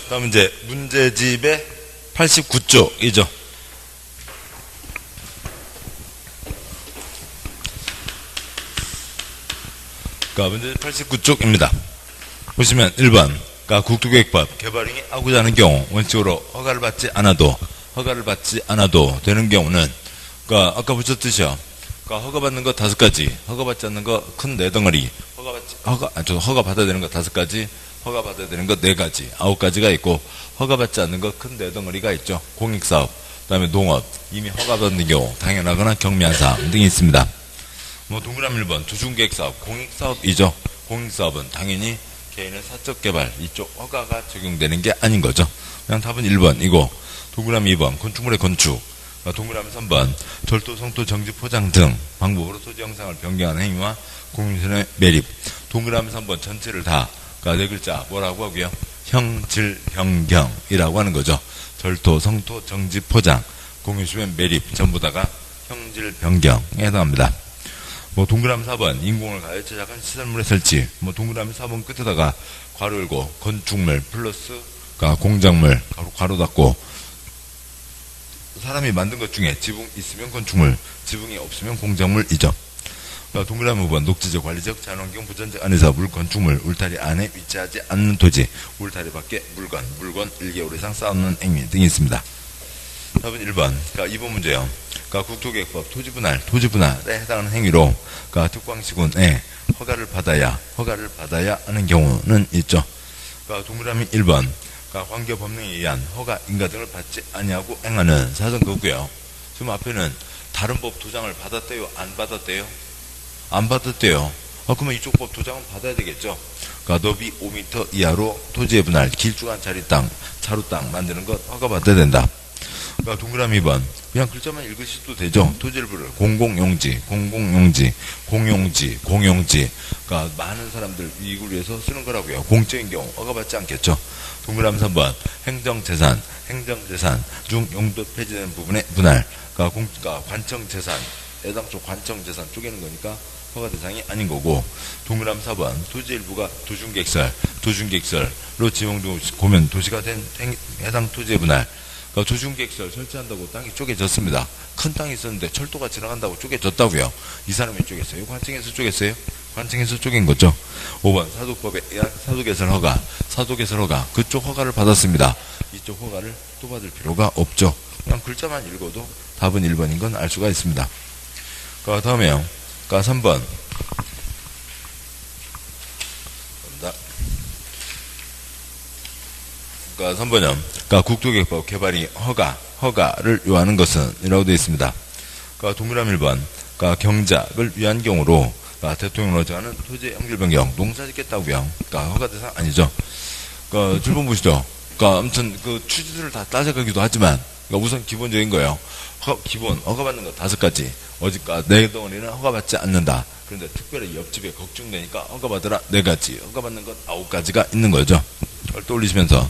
다음 이제 문제집의 89쪽이죠. 문제 89쪽입니다. 보시면 1번 국토계획법 개발행위 하고자 하는 경우 원칙으로 허가를 받지 않아도 되는 경우는 아까 보셨듯이요. 허가받는 거 5가지, 허가받지 않는 거 큰 4덩어리, 허가받아야 되는 거 5가지, 허가받아야 되는 거 4가지, 9가지가 있고 허가받지 않는 거 큰 4덩어리가 있죠. 공익사업, 그 다음에 농업, 이미 허가받는 경우 당연하거나 경미한 사항 등이 있습니다. 동그라미 1번 도중계획사업, 공익사업이죠. 공익사업은 당연히 개인의 사적개발 이쪽 허가가 적용되는 게 아닌 거죠. 그냥 답은 1번이고, 동그라미 2번 건축물의 건축, 동그라미 3번 절도, 성토, 정지, 포장 등 방법으로 토지 형상을 변경하는 행위와 공유선의 매립. 동그라미 3번 전체를 다 4글자 뭐라고 하고요? 형질 변경이라고 하는 거죠. 절도, 성토, 정지, 포장, 공유수의 매립 전부 다가 형질 변경에 해당합니다. 동그라미 4번 인공을 가해 제작한 시설물의 설치. 동그라미 4번 끝에다가 괄호 열고 건축물 플러스 공작물 괄호 닫고, 사람이 만든 것 중에 지붕 있으면 건축물, 지붕이 없으면 공작물이죠. 동그라미 5번 녹지적, 관리적, 자연환경, 부전적, 안에서 건축물, 울타리 안에 위치하지 않는 토지, 울타리 밖에 물건 1개월 이상 쌓는 행위 등이 있습니다. 답은 1번. 2번 문제요. 국토계획법 토지분할에 해당하는 행위로 특광시군에 허가를 받아야 하는 경우는 있죠. 동그라미 1번 관계법령에 의한 허가 인가 등을 받지 아니하고 행하는 사정 그거고요. 지금 앞에는 다른 법 도장을 받았대요, 안 받았대요? 안 받았대요. 그러면 이쪽 법 도장은 받아야 되겠죠. 너비 5m 이하로 토지의 분할, 길쭉한 자루 땅 만드는 것 허가 받아야 된다. 동그라미 2번 그냥 글자만 읽으셔도 되죠. 토지일부를 공용지, 많은 사람들 이익을 위해서 쓰는 거라고요. 공적인 경우 허가받지 않겠죠. 동그라미 3번 행정재산 중 용도 폐지된 부분의 분할, 관청재산, 애당초 관청재산 쪼개는 거니까 허가 대상이 아닌 거고, 동그라미 4번 토지 일부가 도중계획설로 지명되면 도시가 된 해당 토지의 분할. 도중계획설 설치한다고 땅이 쪼개졌습니다. 큰 땅이 있었는데 철도가 지나간다고 쪼개졌다고요. 이 사람이 쪼갰어요? 관청에서 쪼갰어요? 관청에서 쪼갠 거죠. 5번 사도법에 의한 사도개설 허가 그쪽 허가를 받았습니다. 이쪽 허가를 또 받을 필요가 없죠. 그냥 글자만 읽어도 답은 1번인 건 알 수가 있습니다. 다음에요. 3번 3번이요. 국토계획법 개발이 허가를 요하는 것은 이라고 되어 있습니다. 동그라미 1번 경작을 위한 경우로 대통령으로 정하는 토지 형질 변경, 농사 짓겠다고요. 허가 대상 아니죠. 7번 보시죠. 아무튼 취지들을 다 따져가기도 하지만 우선 기본적인 거예요. 기본 허가받는 거 5가지, 어디까 4덩어리는 허가받지 않는다. 그런데 특별히 옆집에 걱정되니까 허가받으라 4가지, 허가받는 건 9가지가 있는 거죠. 그걸 떠올리시면서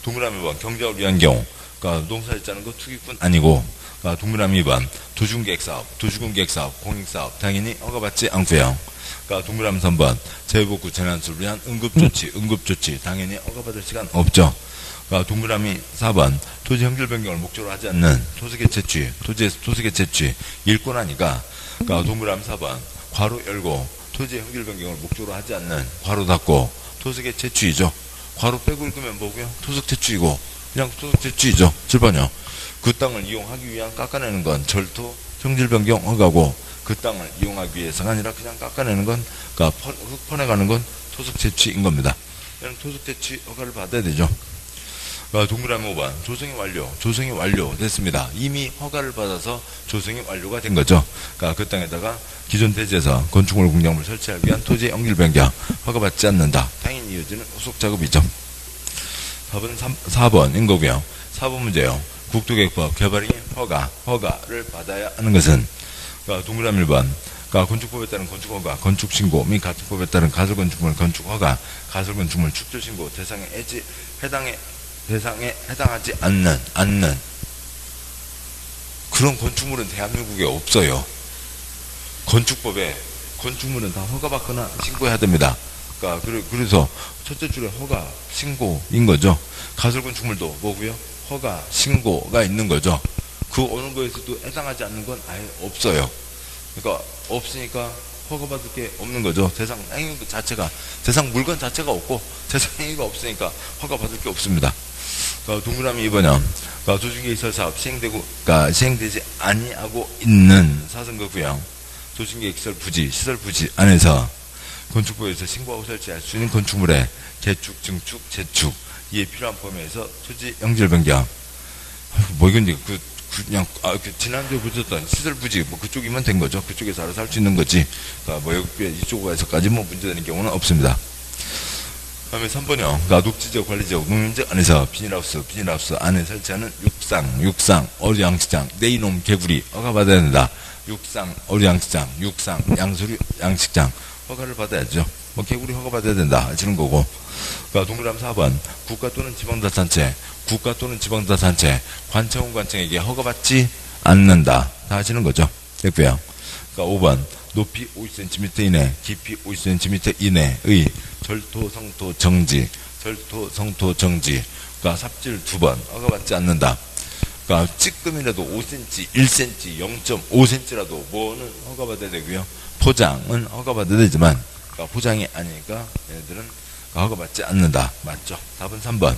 동그라미 2번 경작을 위한 경우, 농사 짓자는 거 투기꾼 아니고, 동그라미 2번 도시군계획사업, 공익사업 당연히 허가받지 않고요. 동그라미 3번 재해복구 재난수를 위한 응급조치 당연히 허가받을 시간 없죠. 동그라미 4번 토지 형질 변경을 목적으로 하지 않는 토지의 채취 일권하니까, 동그라미 4번 괄호 열고 토지의 형질 변경을 목적으로 하지 않는 괄호 닫고 토지의 채취이죠. 괄호 빼고 읽으면 뭐고요? 토속 채취이고, 그냥 토속 채취이죠. 7번이요. 그 땅을 이용하기 위한 깎아내는 건 절도 형질 변경 허가고, 그 땅을 이용하기 위해서가 아니라 그냥 깎아내는 건, 흙 퍼내가는 건 토속 채취인 겁니다. 그냥 토속 채취 허가를 받아야 되죠. 동그라미 5번 조성이 완료됐습니다. 이미 허가를 받아서 조성이 완료가 된 거죠. 그 땅에다가 기존 대지에서 건축물 공작물 설치하기 위한 토지 형질 변경 허가받지 않는다. 당연히 이어지는 후속 작업이죠. 답은 4번인 거고요. 4번 문제요. 국토계획법 개발행위 허가를 받아야 하는 것은, 동그라미 1번 건축법에 따른 건축허가, 건축신고 및 가축법에 따른 가설건축물 건축허가, 가설건축물 축조신고 대상에 해당하지 않는 그런 건축물은 대한민국에 없어요. 건축법에 건축물은 다 허가받거나 신고해야 됩니다. 그래서 첫째 줄에 허가, 신고인 거죠. 가설 건축물도 뭐고요? 허가, 신고가 있는 거죠. 그 어느 거에서도 해당하지 않는 건 아예 없어요. 그러니까 없으니까 허가받을 게 없는 거죠. 대상 행위 자체가, 대상 물건 자체가 없고 대상 행위가 없으니까 허가받을 게 없습니다. 동그라미 2번형, 조직계획설 사업 시행되지 아니하고 있는 사선거 구형, 조직계획설 부지, 시설 부지 안에서 건축부에서 신고하고 설치할 수 있는 건축물의 개축, 증축, 재축, 이에 필요한 범위에서 토지 영질 변경. 뭐 이건 그냥 지난주에 보셨던 시설 부지 그쪽이면 된 거죠. 그쪽에서 알아서 할 수 있는 거지. 뭐 여기 이쪽에서까지 문제되는 경우는 없습니다. 다음에 3번형, 녹지지역 관리지역 농림지역 안에서 비닐하우스 안에 설치하는 육상 어류양식장, 네이놈 개구리 허가받아야 된다. 육상 어류양식장, 육상 양서류 양식장 허가를 받아야죠. 뭐 개구리 허가받아야 된다 하시는 거고. 동그라미 4번, 국가 또는 지방자치단체 관청은 관청에게 허가받지 않는다 다 하시는 거죠. 됐고요. 5번, 높이 50cm 이내, 깊이 50cm 이내의 절토, 성토, 정지, 삽질 2번 허가받지 않는다. 찌끔이라도 5cm, 1cm, 0.5cm라도 뭐는 허가받아야 되고요. 포장은 허가받아야 되지만 포장이 아니니까 얘네들은 허가받지 않는다. 맞죠? 답은 3번.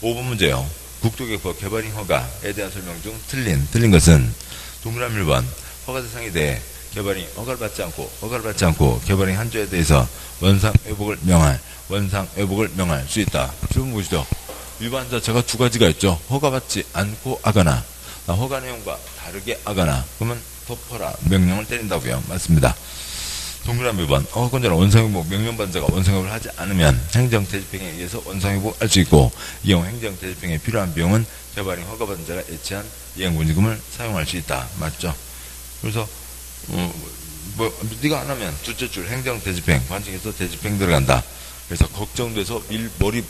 5번 문제요. 국토개혁법 개발인 허가에 대한 설명 중 틀린 것은 동그라미 1번, 허가 대상에 대해 개발인 허가를 받지 않고 개발인 한조에 대해서 원상 회복을 명할 수 있다. 지금 보시죠. 위반 자체가 두 가지가 있죠. 허가받지 않고 하거나 허가 내용과 다르게 하거나 그러면 덮어라 명령을 때린다고요. 맞습니다. 동그라미 2번, 허가권자는 원상회복 명령받자가 원상회복을 하지 않으면 행정대집행에 의해서 원상회복을 할 수 있고, 이 경우 행정대집행에 필요한 비용은 개발인 허가받은 자가 예치한 이행분기금을 사용할 수 있다. 맞죠? 그래서 네가 안 하면 둘째 줄 행정대집행 관청에서 대집행 들어간다. 그래서 걱정돼서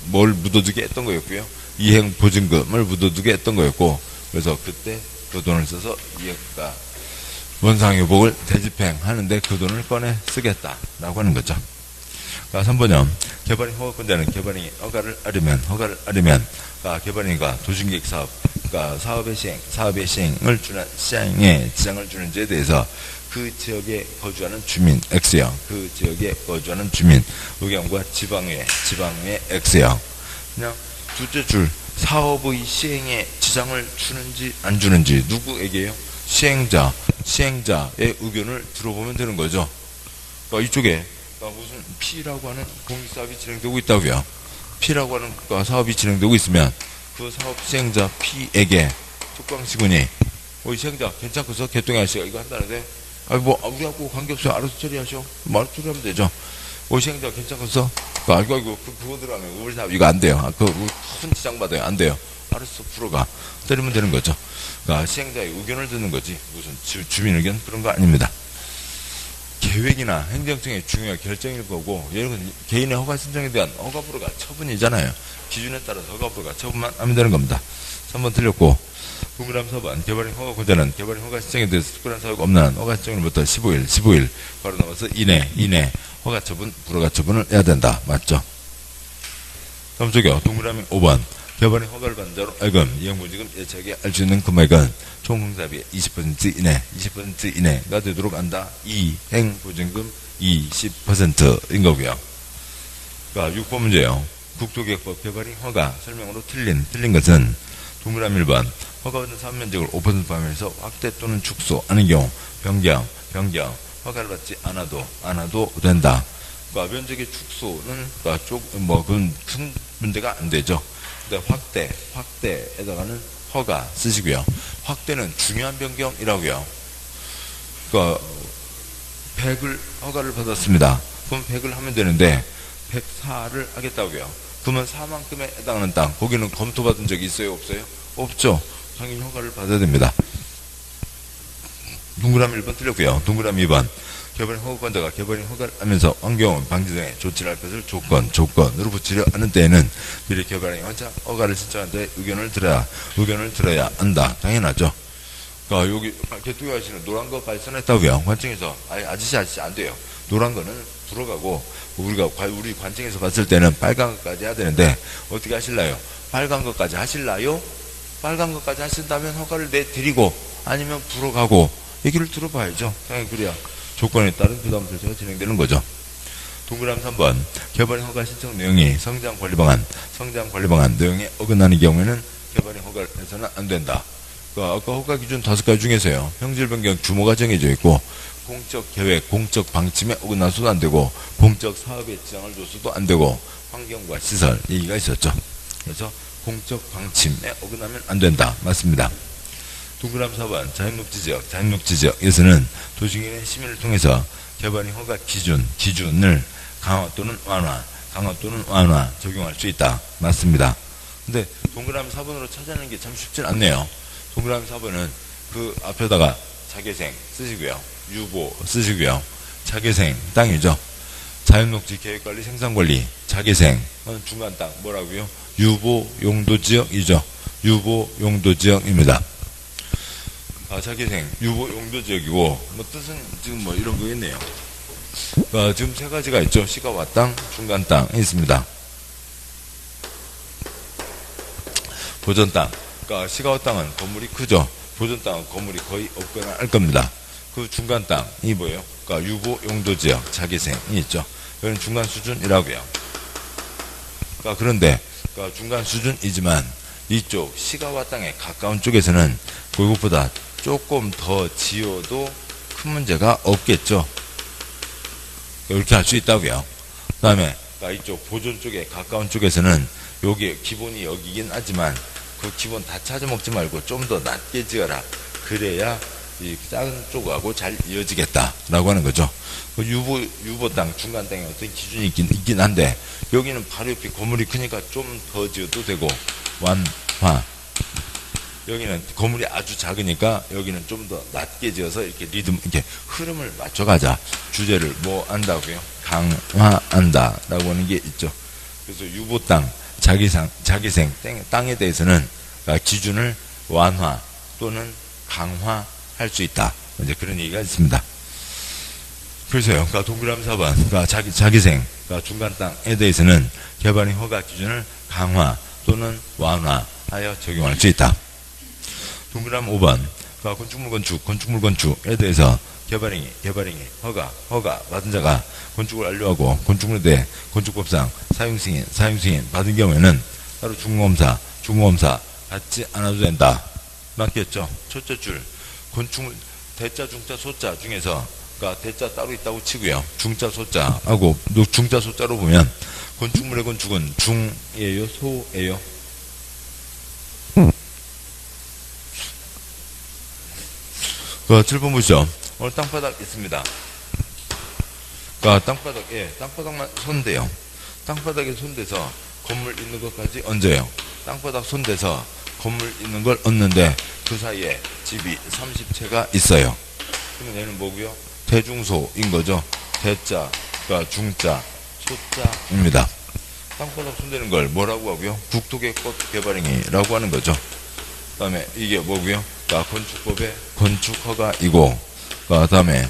뭘 묻어두게 했던 거였고요. 이행보증금을 묻어두게 했던 거였고, 그래서 그때 그 돈을 써서 원상회복을 대집행하는데 그 돈을 꺼내 쓰겠다라고 하는 거죠. 3번형, 개발인 허가권자는 개발인이 허가를 하려면 개발인과 도시계획 사업, 사업의 시행을 시행에 지장을 주는지에 대해서 그 지역에 거주하는 주민 X형, 그 지역에 거주하는 주민 의견과 지방의 X형. 그냥 둘째 줄 사업의 시행에 지장을 주는지 안 주는지 누구에게요? 시행자의 의견을 들어보면 되는 거죠. 이쪽에 무슨 P라고 하는 공익사업이 진행되고 있다고요. P라고 하는 사업이 진행되고 있으면 그 사업 시행자 P에게 특광시군이 시행자 괜찮고서 개통의 아저씨가 이거 한다는데 우리하고 관계없어요. 알아서 처리하셔. 말 처리하면 되죠. 시행자 괜찮고서 그거 들어가면 우리 사업 이거 안 돼요. 큰 지장 받아요. 안 돼요. 알았어 풀어가. 때리면 되는 거죠. 시행자의 의견을 듣는 거지 무슨 주민 의견 그런 거 아닙니다. 계획이나 행정청의 중요한 결정일 거고, 얘는 개인의 허가 신청에 대한 허가 불허가 처분이잖아요. 기준에 따라서 허가 불허가 처분만 하면 되는 겁니다. 3번 틀렸고, 동그라미 4번, 개발인 허가권자는 개발인 허가 신청에 대해서 특별한 사유가 없는 한 허가 신청일부터 15일 바로 넘어서 이내 허가 처분, 불허가 처분을 해야 된다. 맞죠? 다음 쪽이요. 동그라미 5번, 개발인 허가를 받은 자로 알금, 이행보증금 예치하게 할 수 있는 금액은 총 공사비의 20% 이내가 되도록 한다. 이행보증금 20%인 거고요. 6번 문제요. 국토개혁법 개발인 허가 설명으로 틀린 것은 동그라미 1번, 허가받은 사업면적을 5% 포함해서 확대 또는 축소하는 경우 변경 허가를 받지 않아도 된다. 면적의 축소는 그건 큰 문제가 안 되죠. 확대에다가는 허가 쓰시고요. 확대는 중요한 변경이라고요. 100을 허가를 받았습니다. 그럼 100을 하면 되는데 104를 하겠다고요. 그러면 4만큼에 해당하는 땅, 거기는 검토받은 적이 있어요? 없어요? 없죠. 당연히 허가를 받아야 됩니다. 동그라미 1번 틀렸고요. 동그라미 2번, 개발인 허가권자가 개발인 허가를 하면서 환경오염 방지 등의 조치를 할 것을 조건으로 붙이려 하는 때에는 미리 개발인이 허가를 신청한 자의 의견을 들어야 한다. 당연하죠. 여기 개통하시는 노란 거 발선했다고요. 관청에서 아저씨 안 돼요. 노란 거는 불어가고 우리 관청에서 봤을 때는 빨간 것까지 해야 되는데 어떻게 하실래요? 빨간 것까지 하실라요? 빨간 것까지 하신다면 허가를 내드리고 아니면 불어가고 얘기를 들어봐야죠. 그래야 조건에 따른 부담 설정이 진행되는 거죠. 동그라미 3번 개발인 허가 신청 내용이 성장관리방안 내용에 어긋나는 경우에는 개발인 허가를 해서는 안 된다. 아까 허가 기준 5가지 중에서요. 형질 변경 규모가 정해져 있고 공적 계획, 공적 방침에 어긋나서도 안 되고 공적 사업에 지장을 줘서도 안 되고 환경과 시설 얘기가 있었죠. 그래서 공적 방침에 어긋나면 안 된다. 맞습니다. 동그라미 4번 자연녹지지역에서는 도시계획 심의를 통해서 개발인 허가 기준을 강화 또는 완화 적용할 수 있다. 맞습니다. 근데 동그라미 4번으로 찾아내는 게 참 쉽진 않네요. 동그라미 4번은 그 앞에다가 자개생 쓰시고요. 유보 쓰시고요. 자개생 땅이죠. 자연녹지 계획관리 생산관리 자개생은 중간 땅 뭐라고요? 유보 용도지역이죠. 유보 용도지역입니다. 자개생 유보 용도지역이고 뜻은 지금 이런 거겠네요. 지금 3가지가 있죠. 시가와 땅, 중간 땅이 있습니다. 보전 땅. 시가와 땅은 건물이 크죠. 보전 땅은 건물이 거의 없거나 할 겁니다. 그 중간 땅이 뭐예요? 유보 용도지역 자개생이 있죠. 여기는 중간 수준이라고요. 그런데 중간 수준이지만 이쪽 시가와 땅에 가까운 쪽에서는 그것보다 조금 더 지어도 큰 문제가 없겠죠. 이렇게 할 수 있다고요. 그 다음에 이쪽 보존 쪽에 가까운 쪽에서는 여기 기본이 여기긴 하지만 그 기본 다 찾아먹지 말고 좀 더 낮게 지어라. 그래야 이 작은 쪽하고 잘 이어지겠다라고 하는 거죠. 유보 땅, 중간 땅에 어떤 기준이 있긴 한데 여기는 바로 옆에 건물이 크니까 좀 더 지어도 되고 완화. 여기는 건물이 아주 작으니까 여기는 좀 더 낮게 지어서 이렇게 이렇게 흐름을 맞춰가자. 주제를 뭐 한다고요? 강화한다라고 하는 게 있죠. 그래서 유보 땅, 자기생 땅에 대해서는 기준을 완화 또는 강화할 수 있다. 이제 그런 얘기가 있습니다. 그래서요. 동그라미 4번, 자기생, 중간 땅에 대해서는 개발인 허가 기준을 강화 또는 완화하여 적용할 수 있다. 동그라미 5번, 건축물 건축에 대해서 개발행위, 허가 받은 자가 건축을 완료하고 건축물에 대해 건축법상 사용승인 받은 경우에는 따로 중공검사 받지 않아도 된다. 맞겠죠? 첫째 줄, 건축물, 대자, 중자, 소자 중에서, 대자 따로 있다고 치고요. 중자, 소자하고, 중자, 소자로 보면, 건축물의 건축은 중이에요? 소예요? 7번 보시죠. 오늘 땅바닥 있습니다. 땅바닥만 손대요. 땅바닥에 손대서 건물 있는 것까지 얹어요. 땅바닥 손대서 건물 있는 걸 얹는데 그 사이에 집이 30채가 있어요. 그러면 얘는 뭐고요? 대중소인 거죠. 대자, 중자, 소자입니다. 땅바닥 손대는 걸 뭐라고 하고요? 국토개법 개발행위라고 하는 거죠. 그 다음에 이게 뭐고요? 건축법의 건축허가이고, 그 다음에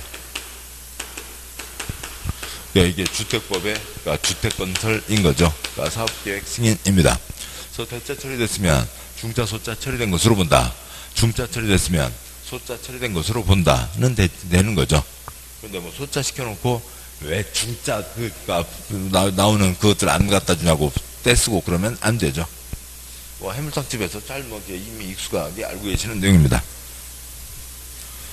이게 주택법의 주택건설인 거죠. 사업계획 승인입니다. 그래서 대자 처리됐으면 중자, 소자 처리된 것으로 본다. 중자 처리됐으면 소자 처리된 것으로 본다는 되는 거죠. 그런데 뭐 소자 시켜놓고 왜 중자 나오는 그것들 안 갖다 주냐고 떼쓰고 그러면 안 되죠. 해물탕집에서 짧게 이미 익숙하게 알고 계시는 내용입니다.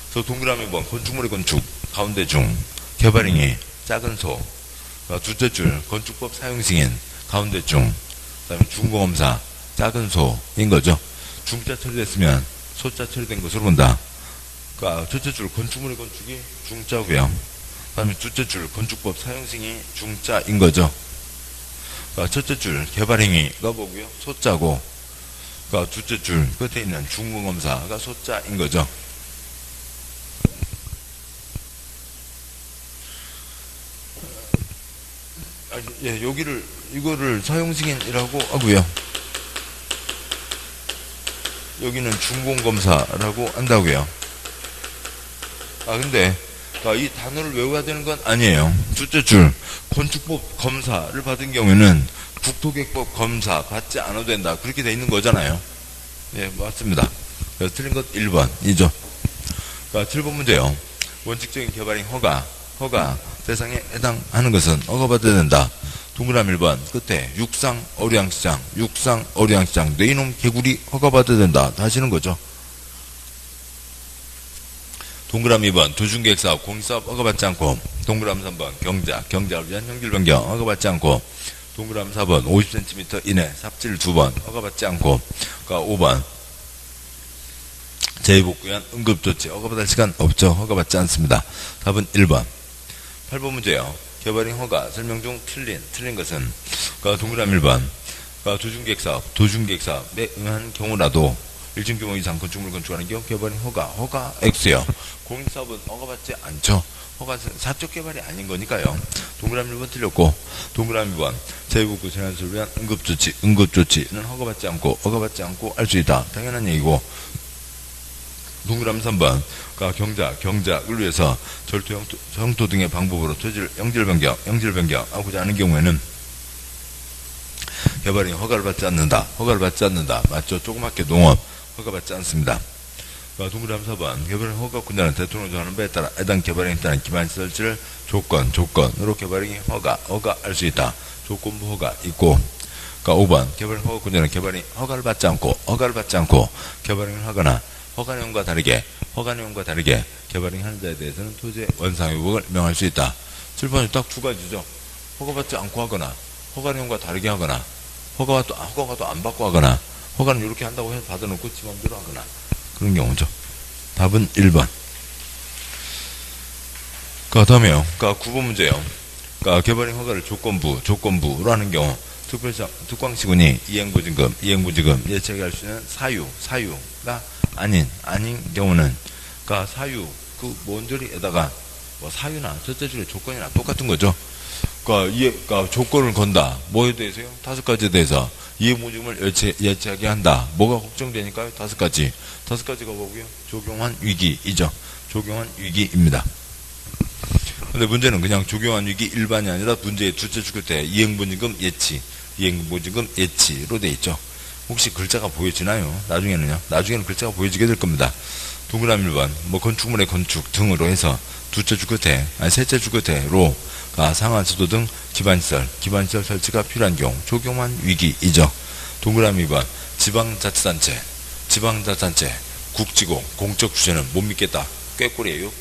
그래서 동그라미 1번 건축물의 건축 가운데 중 개발행위 작은 소 둘째 줄 건축법 사용승인 가운데 중 그다음에 중공검사 작은 소인 거죠. 중자 처리됐으면 소자 처리된 것으로 본다. 첫째 줄 건축물의 건축이 중자고요. 그다음에 둘째 줄 건축법 사용승인이 중자인 거죠. 첫째 줄 개발행위가 뭐고요? 소자고 둘째 줄 끝에 있는 중공검사가 소자인 거죠. 이거를 사용승인이라고 하고요. 여기는 중공검사라고 한다고요. 근데 이 단어를 외워야 되는 건 아니에요. 둘째 줄 건축법 검사를 받은 경우에는 국토계획법 검사 받지 않아도 된다. 그렇게 돼 있는 거잖아요. 예, 맞습니다. 그래서 틀린 것 1번이죠. 그러니까 7번 문제요. 원칙적인 개발인 허가 대상에 해당하는 것은 허가받아야 된다. 동그라미 1번 끝에 육상 어류양시장 네 이놈 개구리 허가받아야 된다. 다 하시는 거죠. 동그라미 2번 도중계획사업 공익사업 허가받지 않고, 동그라미 3번 경작을 위한 형질 변경 허가받지 않고, 동그라미 4번 50cm 이내 삽질 2번 허가받지 않고, 그러니까 5번 재해복구 위한 응급조치 허가받을 시간 없죠. 허가받지 않습니다. 답은 1번. 8번 문제요. 개발인 허가 설명 중 틀린 것은, 그러니까 동그라미 1번 그러니까 도중계획사업에 응한 경우라도 일정 규모 이상 건축물을 건축하는 경우 개발인 허가 X요. 공익사업은 허가받지 않죠. 허가는 사적 개발이 아닌 거니까요. 동그라미 1번 틀렸고, 동그라미 2번 재해복구 재난수를 위한 응급조치는 허가받지 않고 할 수 있다. 당연한 얘기고, 동그라미 3번 그러니까 경작을 위해서 절토 형토 등의 방법으로 토지를 형질 변경 하고자 하는 경우에는 개발인 허가를 받지 않는다. 맞죠? 조그맣게 농업 허가받지 않습니다. 그러니까 동그라미 4번 개발인 허가권자는 대통령이 정하는 바에 따라 해당 개발인에 따른 기반시설 설치를 조건으로 개발인이 허가할 수 있다. 조건부 허가 있고, 그러니까 5번 개발인 허가권자는 개발인 허가를 받지 않고 개발인을 하거나 허가 내용과 다르게 개발인 하는 자에 대해서는 토지의 원상회복을 명할 수 있다. 7번이 딱 두 가지죠. 허가받지 않고 하거나 허가 내용과 다르게 하거나 허가도 안 받고 하거나, 허가는 이렇게 한다고 해서 받아놓고 지 맘대로 하거나 그런 경우죠. 답은 1번. 그 다음에요. 9번 문제요. 개발인 허가를 조건부로 하는 경우 특광시군이 이행부지금 예측할 수 있는 사유가 아닌 경우는, 그러니까 사유 먼 저리에다가 뭐 사유나 첫째 줄의 조건이나 똑같은 거죠. 그러니까 조건을 건다. 뭐에 대해서요? 5가지에 대해서 이행부지금을 예측하게 한다. 뭐가 걱정되니까요? 5가지가 뭐고요? 적용한 위기이죠. 적용한 위기입니다. 근데 문제는 그냥 적용한 위기 일반이 아니라 문제의 둘째 줄일 때 이행부지금 예치로 돼 있죠. 혹시 글자가 보여지나요? 나중에는 글자가 보여지게 될 겁니다. 동그라미 1번 건축물의 건축 등으로 해서 셋째 줄 끝에로 상하수도 등 기반시설 설치가 필요한 경우 적용한 위기이죠. 동그라미 2번 지방자치단체 국지공 공적 주체는 못 믿겠다. 꾀꼬리예요?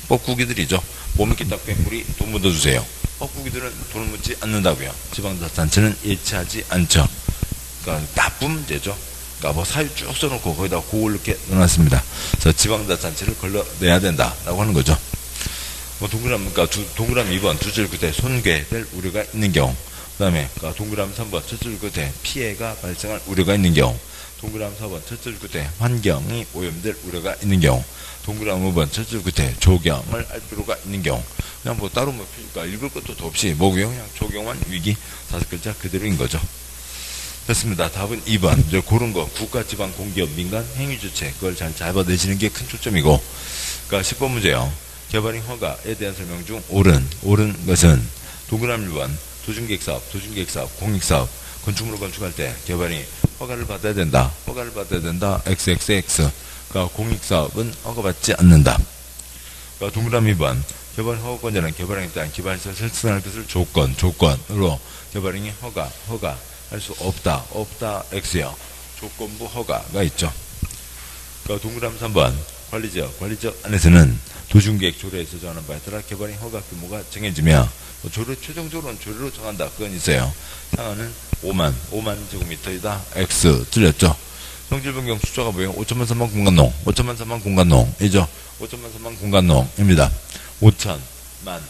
뻐꾸기들이죠. 못 믿겠다. 꾀꼬리 돈 묻어주세요. 뻐꾸기들은 돈을 묻지 않는다고요. 지방자치단체는 예치하지 않죠. 그러니까 나쁜 문제죠. 그러니까 사유 쭉 써놓고 거기다 그걸 이렇게 넣어놨습니다. 그래서 지방자치단체를 걸러내야 된다라고 하는 거죠. 동그라미 2번 두 줄 끝에 손괴될 우려가 있는 경우, 그 다음에 동그라미 3번 첫째 줄 끝에 피해가 발생할 우려가 있는 경우, 동그라미 4번 첫째 줄 끝에 환경이 오염될 우려가 있는 경우, 동그라미 5번 첫째 줄 끝에 조경을 할 필요가 있는 경우, 그냥 따로 읽을 것도 더 없이 뭐고요? 그냥 적용한 위기 5글자 그대로인 거죠. 됐습니다. 답은 2번. 이제 그런 거 국가, 지방, 공기업, 민간 행위주체 그걸 잘 잡아내시는 게 큰 초점이고, 그러니까 10번 문제요. 개발인 허가에 대한 설명 중 옳은 것은 동그라미 1번 도중계획사업, 공익사업, 건축물을 건축할 때 개발인이 허가를 받아야 된다. XXX. 그러니까 공익사업은 허가받지 않는다. 그러니까 동그라미 2번 개발인 허가권자는 개발인에 따른 기반시설 설치할 것을 조건으로 개발인이 허가할 수 없다. X요. 조건부 허가가 있죠. 그러니까 동그라미 3번 관리지역 안에서는 도중계획 조례에서 정하는 바에 따라 개발인 허가 규모가 정해지며 최종적으로는 조례로 정한다. 그건 있어요. 상한은 5만 제곱미터이다. X 틀렸죠. 성질변경 숫자가 뭐예요? 5천만 3만 공간농이죠. 5천만 3만 공간농입니다. 5천만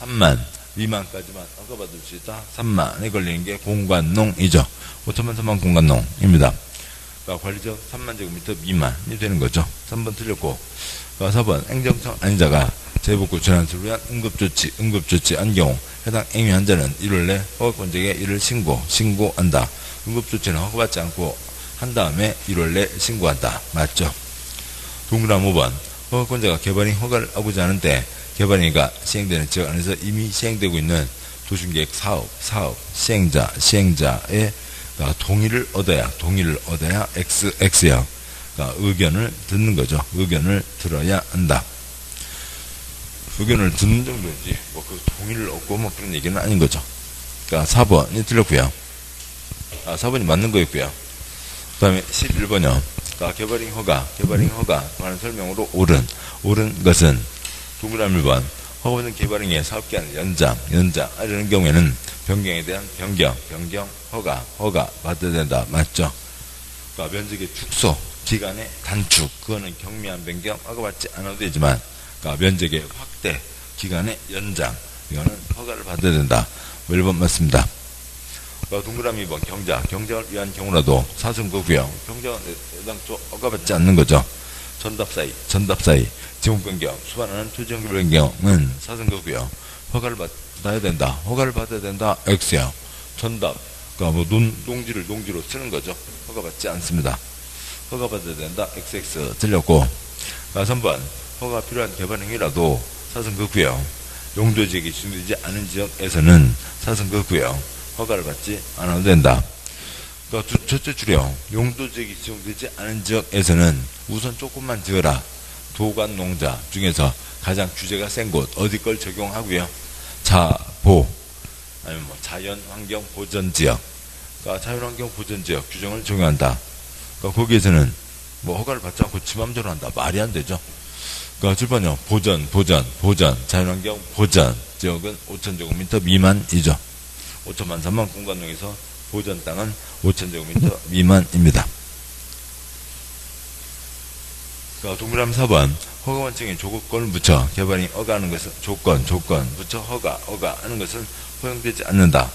3만 미만까지만 허가받을 수 있다. 3만에 걸리는 게 공간농이죠. 5천만 3만 공간농입니다. 그러니까 관리적 3만 제곱미터 미만이 되는 거죠. 3번 틀렸고, 4번 행정청 안자가 재해복구 재난수를 위한 응급조치 한 경우 해당 행위 환자는 1월 내 허가권자에게 이를 신고한다. 응급조치는 허가받지 않고 한 다음에 1월 내 신고한다. 맞죠? 동그라미 5번 허가권자가 개발인 허가를 하고자 하는데 개발인가 시행되는 지역 안에서 이미 시행되고 있는 도심계획 사업 시행자의 동의를 얻어야 XX야. 의견을 듣는 거죠. 의견을 들어야 한다. 의견을 듣는 정도인지 그 동의를 얻고 그런 얘기는 아닌 거죠. 4번이 틀렸고요. 4번이 맞는 거였고요. 그 다음에 11번이요. 개발인 허가 하는 설명으로 옳은 것은 동그라미 1번 허가받은 개발인의 사업기한 연장하려는 경우에는 변경에 대한 변경 허가 받아야 된다. 맞죠? 면적의 축소 기간의 단축 그거는 경미한 변경 허가받지 않아도 되지만 면적의 확대 기간의 연장 이거는 허가를 받아야 된다. 1번 맞습니다. 동그라미 2번 경작을 위한 경우라도 사승거고요. 경작은 애당초 허가받지 않는 거죠. 전답 사이 지목 변경 수반하는 토지 연결 변경은 사승거고요. 허가를 받아야 된다. X요. 전답 농지로 쓰는 거죠. 허가받지 않습니다. 허가받아야 된다. XX 틀렸고 3번 허가가 필요한 개발 행위라도 사승거고요. 용도지역이 지정되지 않은 지역에서는 사승거고요. 허가를 받지 않아도 된다. 첫째 줄이요. 용도지역이 지정되지 않은 지역에서는 우선 조금만 지어라. 도관 농자 중에서 가장 규제가 센 곳 어디 걸 적용하고요. 자보 아니면 자연환경 보전지역 자연환경 보전지역 규정을 적용한다. 거기에서는 허가를 받지 않고 지 맘대로 한다. 말이 안 되죠. 7번이요. 보전 자연환경 보전 지역은 5,000제곱미터 미만이죠. 5천만 3만 공간농에서 보전 땅은 5,000제곱미터 미만입니다. 동그라미 4번 허가원청에 조건을 붙여 개발인이 허가하는 것은 조건 붙여 허가하는 것은 허용되지 않는다.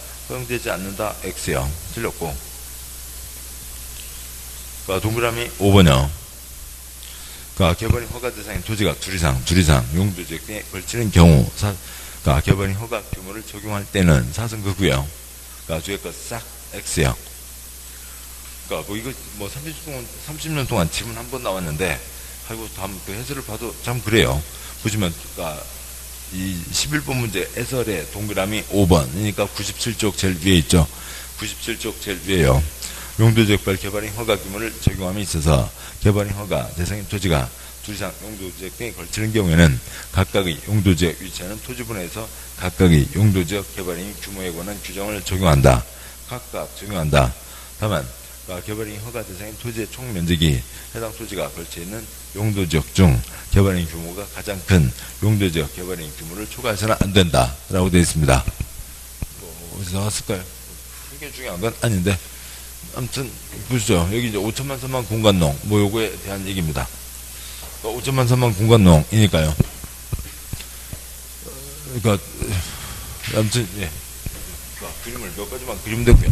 X요. 틀렸고 동그라미 5번이요. 개발인 허가 대상인 토지가 둘 이상 용도지역 등에 걸치는 경우 개발인 허가 규모를 적용할 때는 사승거고요. 뒤에 거 싹 X요. 이거 30년 동안 지문 한 번 나왔는데 다음 해설을 봐도 참 그래요. 보시면 이 11번 문제 해설의 동그라미 5번 그러니까 97쪽 제일 위에 있죠. 97쪽 제일 위에요. 용도지역별 개발인 허가 규모를 적용함에 있어서 개발인 허가 대상인 토지가 둘 이상 용도지역 등에 걸치는 경우에는 각각의 용도지역 위치하는 토지분야에서 각각의 용도지역 개발인 규모에 관한 규정을 적용한다. 각각 적용한다. 다만 개발인 허가 대상인 토지의 총 면적이 해당 토지가 걸쳐있는 용도지역 중 개발인 규모가 가장 큰 용도지역 개발인 규모를 초과해서는 안 된다 라고 되어 있습니다. 어디서 나왔을까요? 그게 중요한 건 아닌데 아무튼 보시죠. 여기 이제 5천만 3만 공간농 요거에 대한 얘기입니다. 5천만 3만 공간농이니까요. 아무튼 예. 그림을 몇 가지만 그리면 되고요.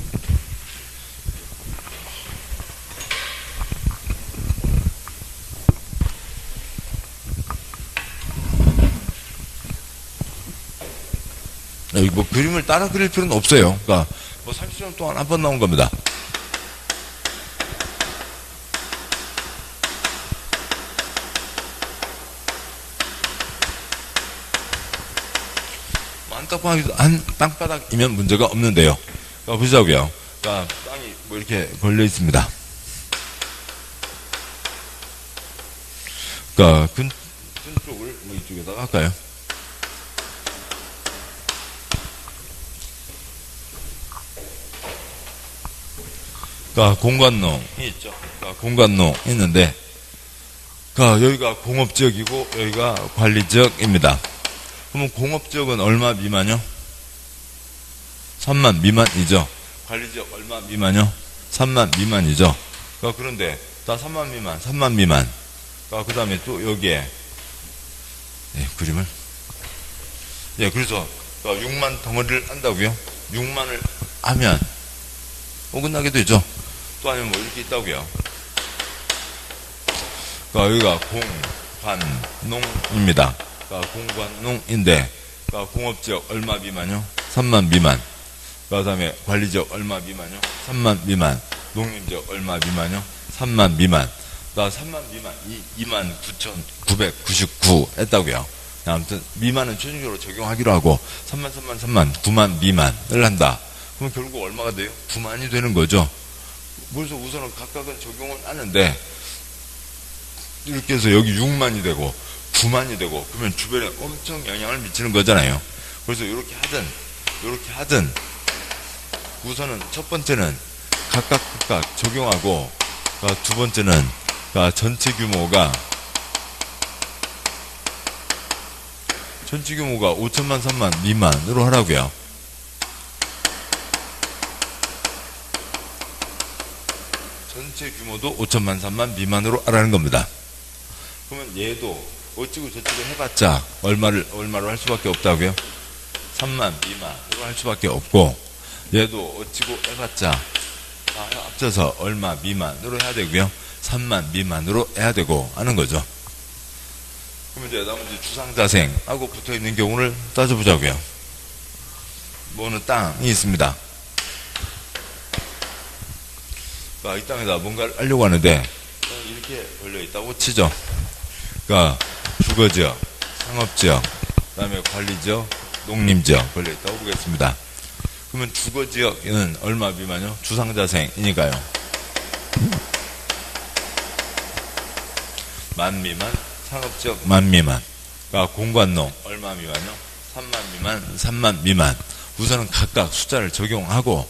그림을 따라 그릴 필요는 없어요. 30년 동안 한 번 나온 겁니다. 땅바닥이면 문제가 없는데요. 보시자고요. 땅이 이렇게 걸려 있습니다. 근 쪽을 이쪽에다가 할까요? 공간농이 있죠. 공간농 있는데, 여기가 공업지역이고, 여기가 관리지역입니다. 그러면 공업지역은 얼마 미만이요? 3만 미만이죠. 관리지역 얼마 미만이요? 3만 미만이죠. 그런데, 다 3만 미만. 그 다음에 또 여기에, 그림을. 그래서, 6만 덩어리를 한다고요? 6만을 하면, 어긋나게 되죠. 또 아니면 이렇게 있다고요. 여기가 공관농입니다. 공관농인데 공업지역 얼마 미만요? 3만 미만. 그 다음에 관리지역 얼마 미만요? 3만 미만. 농림지역 얼마 미만요? 3만 미만. 나 3만 미만, 29,999 했다고요. 아무튼 미만은 최종적으로 적용하기로 하고 3만, 9만 미만을 한다. 그럼 결국 얼마가 돼요? 9만이 되는 거죠. 그래서 우선은 각각은 적용은 하는데 이렇게 해서 여기 6만이 되고 9만이 되고 그러면 주변에 엄청 영향을 미치는 거잖아요. 그래서 이렇게 하든 우선은 첫 번째는 각각 적용하고 두 번째는 전체 규모가 5천만, 3만 미만으로 하라고요. 전체 규모도 5천만, 3만 미만으로 하라는 겁니다. 그러면 얘도 어찌고 저찌고 해봤자 얼마로 할 수밖에 없다고요? 3만 미만으로 할 수밖에 없고 얘도 어찌고 해봤자 다 합쳐서 얼마 미만으로 해야 되고요. 3만 미만으로 해야 되고 하는 거죠. 그러면 이제 나머지 주상자생하고 붙어있는 경우를 따져보자고요. 뭐는 땅이 있습니다. 이 땅에다 뭔가를 하려고 하는데 이렇게 걸려있다고 치죠. 그러니까 주거지역, 상업지역, 그 다음에 관리지역, 농림지역 걸려있다고 보겠습니다. 그러면 주거지역은 얼마 미만이요? 주상자생이니까요. 만 미만, 상업지역 만 미만. 그러니까 공관농 얼마 미만이요? 3만 미만, 3만 미만. 우선은 각각 숫자를 적용하고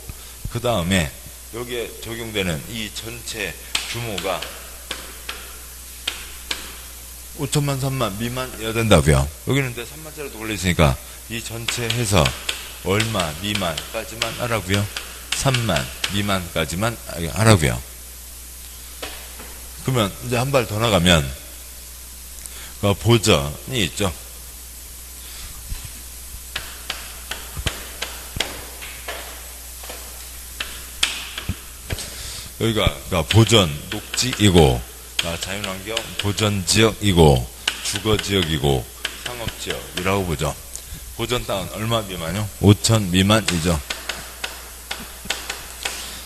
그 다음에 여기에 적용되는 이 전체 규모가 5천만, 3만 미만이어야 된다고요. 여기는 근데 3만짜리도 걸려있으니까 이 전체 해서 얼마 미만까지만 하라고요. 3만 미만까지만 하라고요. 그러면 이제 한 발 더 나가면 보전이 있죠. 여기가 보전 녹지이고 자연환경 보전지역이고 주거지역이고 상업지역이라고 보죠. 보전 땅은 얼마 미만이요? 5천 미만이죠.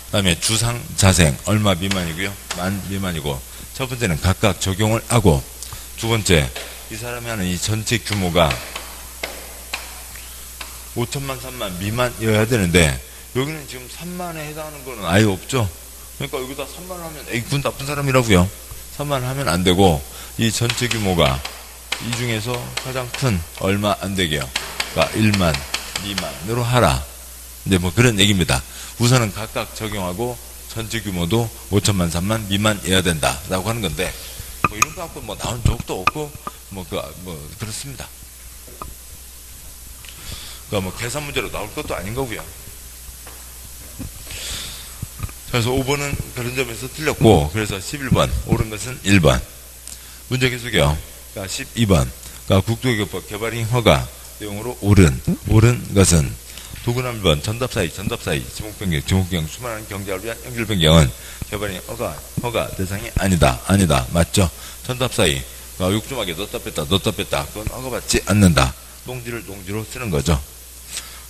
그 다음에 주상자생 얼마 미만이고요? 만 미만이고. 첫 번째는 각각 적용을 하고 두 번째 이 사람이 하는 이 전체 규모가 5천만 3만 미만이어야 되는데 여기는 지금 3만에 해당하는 거는 아예 없죠. 그러니까 여기다 3만 하면 그건 나쁜 사람이라고요. 3만 하면 안 되고 이 전체 규모가 이 중에서 가장 큰 얼마 안 되게요. 그러니까 1만 미만으로 하라. 이제 뭐 그런 얘기입니다. 우선은 각각 적용하고 전체 규모도 5천만 3만 미만이어야 된다라고 하는 건데 뭐 이런 거 갖고 뭐 나온 적도 없고 뭐 그렇습니다. 그러니까 뭐 계산 문제로 나올 것도 아닌 거고요. 그래서 5번은 그런 점에서 틀렸고 그래서 11번 옳은 것은 1번. 문제 계속이요. 그러니까 12번 그러니까 국토교법 개발행 허가 내용으로 옳은 것은 도구남 1번 전답사이 지목변경 수많은 경제를 위한 연결 변경은 개발행 허가 대상이 아니다 맞죠? 전답사이 욕심하게 넣었다 뺐다 그건 허가받지 않는다. 농지로 쓰는 거죠.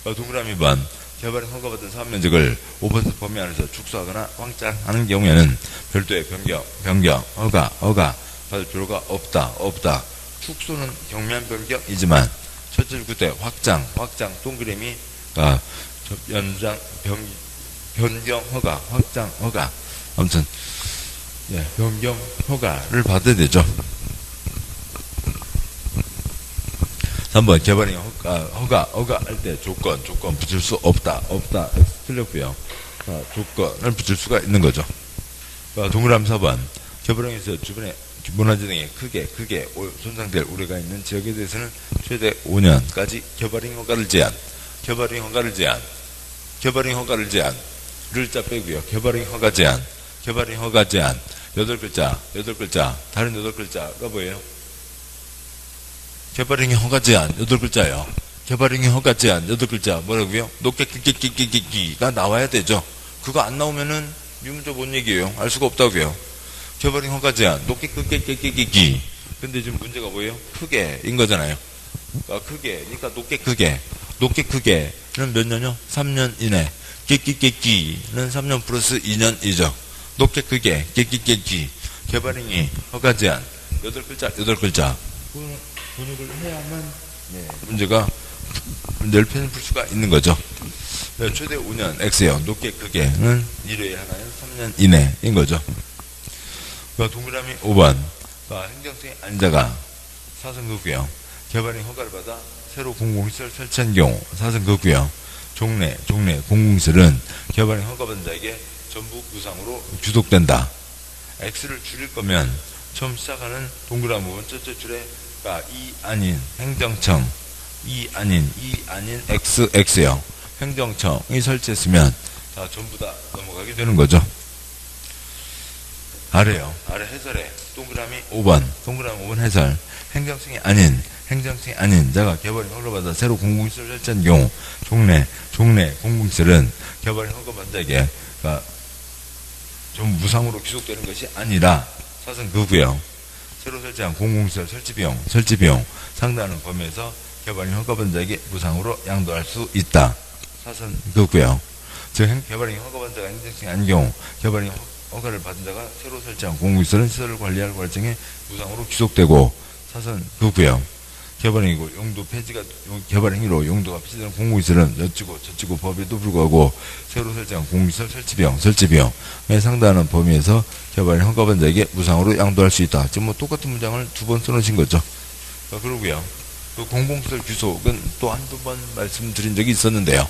동그라미 2번 개발행 허가받은 사업면적을 5% 범위 안에서 축소하거나 확장하는 경우에는 별도의 변경 허가 받을 필요가 없다. 축소는 경미한 변경이지만 첫째 그때 확장 동그라미 연장 변경 허가 확장 허가 아무튼 변경 허가를 받아야 되죠. 3번 개발행 허가 할 때 조건 붙일 수 없다 틀렸고요. 조건을 붙일 수가 있는 거죠. 동그라미 4번 개발행에서 주변에 문화재 등에 크게 손상될 우려가 있는 지역에 대해서는 최대 5년까지 개발행 허가를 제한 를자 빼고요. 개발행 허가 제한 8글자 다른 8글자가 뭐예요? 개발행위 허가 제한 8글자예요. 개발행위 허가 제한 8글자 뭐라고요? 높게 끼끼끼끼끼가 나와야 되죠. 그거 안 나오면은 유문자 뭔 얘기예요? 알 수가 없다고요. 개발행위 허가 제한 높게 끼끼끼끼끼. 근데 지금 문제가 뭐예요? 크게인 거잖아요. 그러니까 높게 크게는 몇 년이요? 3년 이내. 끼끼끼끼는 3년 플러스 2년이죠. 높게 크게 끼끼끼끼. 개발행위 허가 제한 8글자 번역을 해야만 문제를 풀 수가 있는 거죠. 최대 5년 X형 높게 크게는 1회 하나에 3년 이내인 거죠. 동그라미 5번 행정성이 아닌 자가 사선급구역 개발행 허가를 받아 새로 공공시설 설치한 경우 사선급구역 종래 공공시설은 개발행 허가받은 자에게 전부 무상으로 귀속된다. X를 줄일 거면 처음 시작하는 동그라미 5번 첫째 줄에 이 아닌 행정청 이 아닌 X형 행정청이 설치했으면 다 전부 다 넘어가게 되는 거죠. 아래 해설에 동그라미 5번 해설 행정청이 아닌 자가 개발행 허가받아 새로 공공시설 설치한 경우 종래 공공시설은 개발행 허가받은 자에게 전부 무상으로 귀속되는 것이 아니라 사선급구역 새로 설치한 공공시설 설치 비용 상당하는 범위에서 개발행 허가받은 자에게 무상으로 양도할 수 있다. 사선급구역 즉 개발행 허가받은 자가 행정청이 아닌 경우 개발행 허가를 받은 자가 새로 설치한 공공시설은 시설을 관리할 관리청에 무상으로 귀속되고 사선급구역 개발행위고 용도 폐지가 개발행위로 용도가 폐지되는 공공시설은 저치고 법에도 불구하고 새로 설치한 공공시설 설치 비용에 상당하는 범위에서 개발행 허가받은 자에게 무상으로 양도할 수 있다. 지금 똑같은 문장을 2번 써놓으신 거죠. 그러고요. 그 공공시설 귀속은 또 한두 번 말씀드린 적이 있었는데요.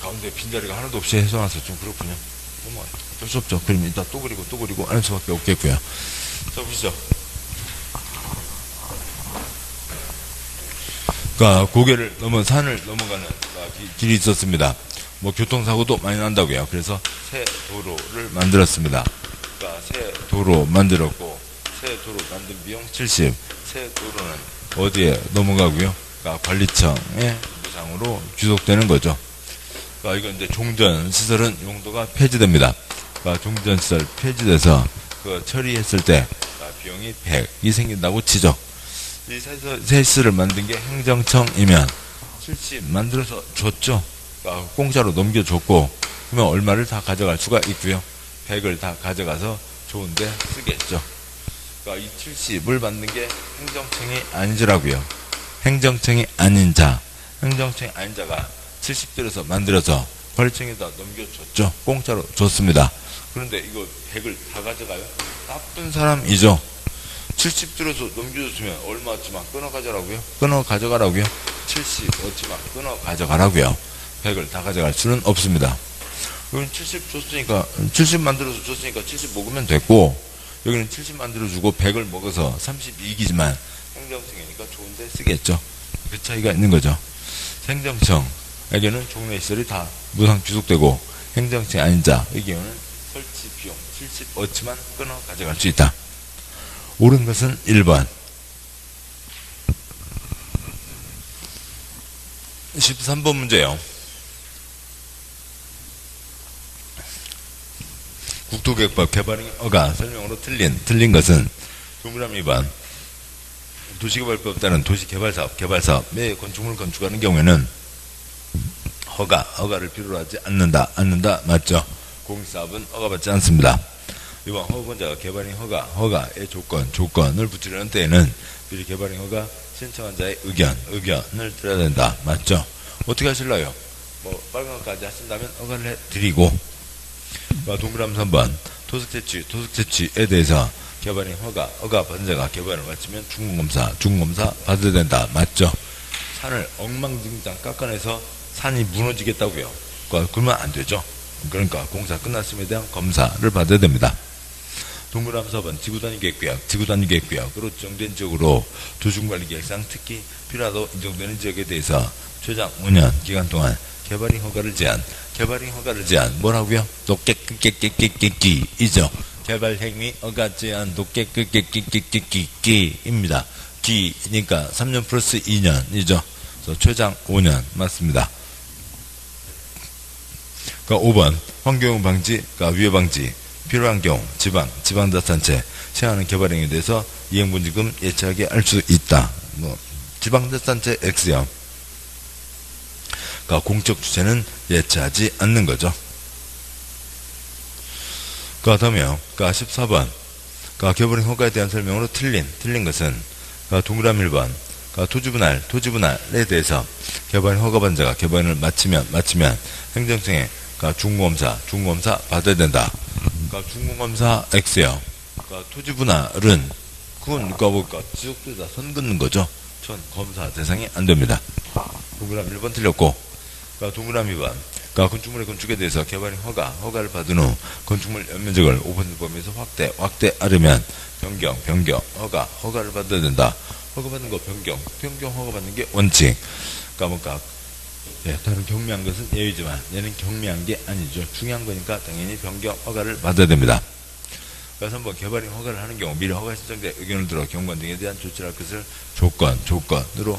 가운데 빈자리가 하나도 없이 해소나서 좀 그렇군요. 어쩔 수 없죠. 그럼 이따 또 그리고 안 할 수밖에 없겠고요. 자, 보시죠. 고개를 넘어 산을 넘어가는 길이 있었습니다. 교통사고도 많이 난다고요. 그래서 새 도로를 만들었습니다. 새 도로 만들었고, 새 도로 만든 비용 70. 새 도로는 어디에 넘어가고요? 관리청에 무상으로 귀속되는 거죠. 이건 이제 종전시설은 용도가 폐지됩니다. 종전시설 폐지돼서 처리했을 때 비용이 100이 생긴다고 치죠. 이 새 시설을 만든 게 행정청이면 70 만들어서 줬죠. 공짜로 넘겨줬고, 그러면 얼마를 다 가져갈 수가 있고요. 100을 다 가져가서 좋은데 쓰겠죠. 이 70을 만든 게 행정청이 아니더라고요. 행정청이 아닌 자가 70 들여서 만들어서 관리청에다 넘겨줬죠. 공짜로 줬습니다. 그런데 이거 100을 다 가져가요? 나쁜 사람이죠. 70 들여서 넘겨줬으면 얼마 어치만 끊어 가져가라고요? 70 어치만 끊어 가져가라고요. 100을 다 가져갈 수는 없습니다. 여기는 70 줬으니까 70 만들어서 줬으니까 70 먹으면 됐고, 여기는 70 만들어주고 100을 먹어서 32기지만 행정청이니까 좋은데 쓰겠죠. 그 차이가 있는 거죠. 행정청에게는 종래시설이 다 무상 귀속되고, 행정청이 아닌 자의 경우는 설치 비용 70 어치만 끊어 가져갈 수 있다. 옳은 것은 1번. 13번 문제요. 국토계획법 개발행 허가 설명으로 틀린 것은 동그라미 2번. 도시개발법 따른 개발사업의 건축물을 건축하는 경우에는 허가를 필요로 하지 않는다. 맞죠? 공사업은 허가받지 않습니다. 이번 허가권자가 개발행 허가의 조건을 붙이려는 때에는 미리 개발행 허가 신청한 자의 의견을 들어야 된다. 맞죠? 어떻게 하실래요? 빨간 것까지 하신다면 허가를 해드리고, 동그라미 3번. 토속채취에 대해서 개발행 허가 받은 자가 개발을 마치면 중공검사 받아야 된다. 맞죠? 산을 엉망진창 깎아내서 산이 무너지겠다고요. 그러면 안 되죠. 그러니까 공사 끝났음에 대한 검사를 받아야 됩니다. 동그라미 4번 지구단위계획구역으로 지정된 지역으로 도시관리계획상 특히 필요하다고 인정되는 지역에 대해서 최장 5년 기간 동안 개발행 허가를 제한 뭐라고요? 높게이죠. 개발행위 허가 제한 높게입니다. 기니까 3년 플러스 2년이죠. 그래서 최장 5년 맞습니다. 5번 환경오염 방지, 위해 방지 필요한 경우 지방자치단체 시행하는 개발행위에 대해서 이행분지금 예치하게 할 수 있다. 지방자치단체 X형 공적 주체는 예치하지 않는 거죠. 다음에요. 14번. 개발인 허가에 대한 설명으로 틀린 것은 동그라미 1번. 토지분할에 대해서 개발인 허가반자가 개발인을 마치면 행정청에 중공검사 받아야 된다. 중공검사 X요. 토지분할은 그건 누가 볼까? 지역주자 선 긋는 거죠. 전 검사 대상이 안 됩니다. 동그라미 1번 틀렸고, 동그라미 2번. 건축물의 건축에 대해서 개발인 허가를 받은 후 건축물 연면적을 5% 범위에서 확대하려면 변경, 허가를 받아야 된다. 허가받는 거 변경 허가받는 게 원칙. 다른 경미한 것은 예외지만 얘는 경미한 게 아니죠. 중요한 거니까 당연히 변경 허가를 받아야 됩니다. 3번 개발인 허가를 하는 경우 미래 허가 신청자의 의견을 들어 경관 등에 대한 조치를 할 것을 조건으로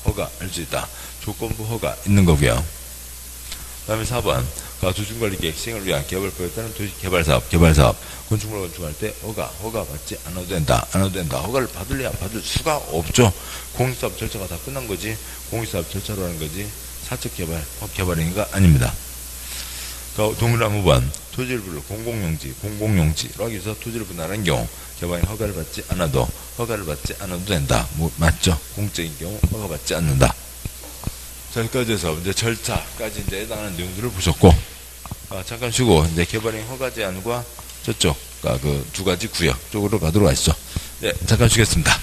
허가할 수 있다. 조건부 허가 있는 거고요. 그 다음에 4번 도중관리계획 시행을 위한 개발법에 따른 도시개발사업 건축물을 건축할 때 허가 받지 않아도 된다. 허가를 받을 수가 없죠. 공익사업 절차가 다 끝난 거지. 공익사업 절차로 하는 거지. 사적 개발행위가 아닙니다. 동그라미 5번 토지를 불러 공공용지로 하기 위해서 토지를 분할한 경우 개발인 허가를 받지 않아도 된다. 맞죠? 공적인 경우 허가받지 않는다. 자, 여기까지 해서 이제 절차까지 해당하는 내용들을 보셨고, 잠깐 쉬고 이제 개발인 허가 제한과 저쪽 그 두 가지 구역 쪽으로 가도록 하시죠. 네, 잠깐 쉬겠습니다.